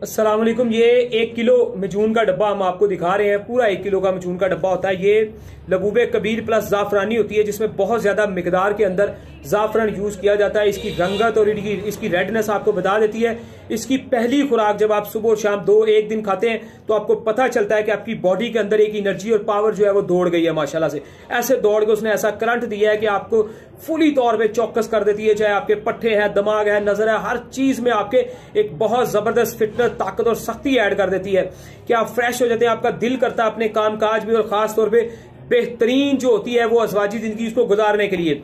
अस्सलाम वालेकुम। ये 1 किलो मजून का डब्बा हम आपको दिखा रहे हैं। पूरा 1 किलो का मजून का डब्बा होता है। ये लबूबे कबीर प्लस जाफरानी होती है, जिसमें बहुत ज्यादा मिकदार के अंदर जाफरान यूज किया जाता है। इसकी रंगत और इसकी रेडनेस आपको बता देती है। इसकी पहली खुराक जब आप सुबह और शाम एक दिन खाते हैं तो आपको पता चलता है कि आपकी बॉडी के अंदर एक एनर्जी और पावर जो है वो दौड़ गई है माशाल्लाह से। ऐसे दौड़ के उसने ऐसा करंट दिया है कि आपको फुली तौर पे चौकस कर देती है। चाहे आपके पट्टे हैं, दिमाग है, नजर है, हर चीज में आपके एक बहुत जबरदस्त फिटनेस, ताकत और सख्ती ऐड कर देती है कि आप फ्रेश हो जाते हैं। आपका दिल करता है अपने काम काज में और खास तौर पे बेहतरीन जो होती है वो अज़वाजी जिंदगी उसको गुजारने के लिए।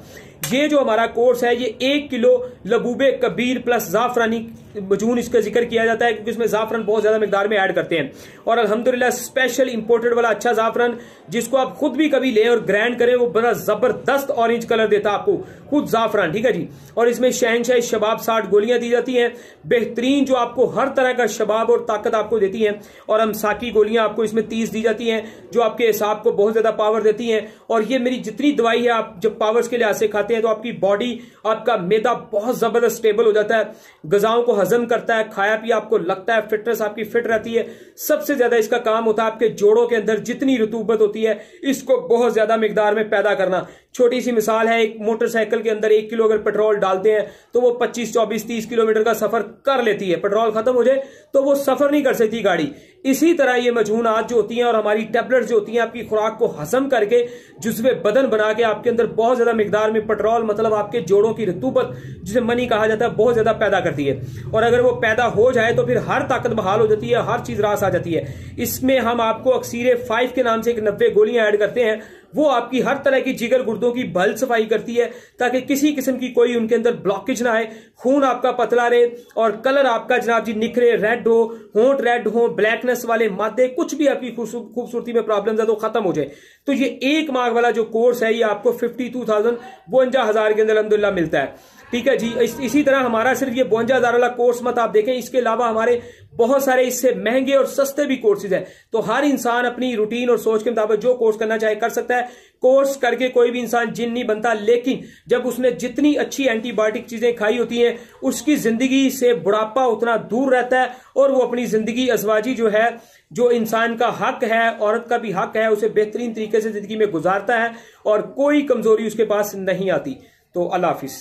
ये जो हमारा कोर्स है ये 1 किलो लबूबे कबीर प्लस जाफरानी मजून इसका जिक्र किया जाता है, क्योंकि इसमें जाफरान बहुत ज्यादा मिकदार में ऐड करते हैं। और अल्हम्दुलिल्लाह स्पेशल इंपोर्टेड वाला अच्छा जाफरान, जिसको आप खुद भी कभी लें और ग्राइंड करें, वो बड़ा जबरदस्त ऑरेंज कलर देता है आपको खुद जाफरान, ठीक है जी। और इसमें शहनशाही शबाब 60 गोलियां दी जाती हैं, बेहतरीन जो आपको हर तरह का शबाब और ताकत आपको देती हैं। और हम साकी गोलियां आपको इसमें 30 दी जाती हैं, जो आपके हिसाब को बहुत ज्यादा पावर देती हैं। और ये मेरी जितनी दवाई है, आप जब पावर्स के लिहाज से खाते हैं तो आपकी बॉडी, आपका मैदा बहुत जबरदस्त स्टेबल हो जाता है, गजाओं को हजम करता है, खाया पिया आपको लगता है, फिटनेस आपकी फिट रहती है। सबसे ज्यादा इसका काम होता है आपके जोड़ों के अंदर जितनी रतूबत होती है इसको बहुत ज्यादा मिकदार में पैदा करना। छोटी सी मिसाल है, एक मोटरसाइकिल के अंदर 1 किलो अगर पेट्रोल डालते हैं तो वो 25, 24, 30 किलोमीटर का सफर कर लेती है। पेट्रोल खत्म हो जाए तो वो सफर नहीं कर सकती गाड़ी। इसी तरह ये मजहूनात जो होती हैं और हमारी टैबलेट जो होती हैं, आपकी खुराक को हजम करके जुज़्वे बदन बना के आपके अंदर बहुत ज्यादा मिकदार में पेट्रोल, मतलब आपके जोड़ों की रतूबत, जिसे मनी कहा जाता है, बहुत ज्यादा पैदा करती है। और अगर वो पैदा हो जाए तो फिर हर ताकत बहाल हो जाती है, हर चीज रास आ जाती है। इसमें हम आपको अक्सीरे 5 के नाम से एक 90 गोलियां ऐड करते हैं। वो आपकी हर तरह की जिगर गुर्दों की बल सफाई करती है, ताकि किसी किस्म की कोई उनके अंदर ब्लॉकेज ना आए, खून आपका पतला रहे और कलर आपका जनाब जी निखरे, रेड हो, होंठ रेड हो, ब्लैकनेस वाले मादे, कुछ भी आपकी खूबसूरती में प्रॉब्लम है तो खत्म हो जाए। तो ये 1 माह वाला जो कोर्स है ये आपको 52,000 के अंदर अल्हम्दुलिल्लाह मिलता है, ठीक है जी। इसी तरह हमारा सिर्फ ये 52,000 वाला कोर्स मत आप देखें, इसके अलावा हमारे बहुत सारे इससे महंगे और सस्ते भी कोर्सेज हैं। तो हर इंसान अपनी रूटीन और सोच के मुताबिक जो कोर्स करना चाहे कर सकता है। कोर्स करके कोई भी इंसान जिन नहीं बनता, लेकिन जब उसने जितनी अच्छी एंटीबायोटिक चीजें खाई होती हैं उसकी जिंदगी से बुढ़ापा उतना दूर रहता है और वो अपनी जिंदगी अज़वाजी जो है, जो इंसान का हक है, औरत का भी हक है, उसे बेहतरीन तरीके से जिंदगी में गुजारता है और कोई कमजोरी उसके पास नहीं आती। तो अल्लाह हाफिज।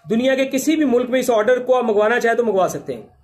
दुनिया के किसी भी मुल्क में इस ऑर्डर को आप मंगवाना चाहे तो मंगवा सकते हैं।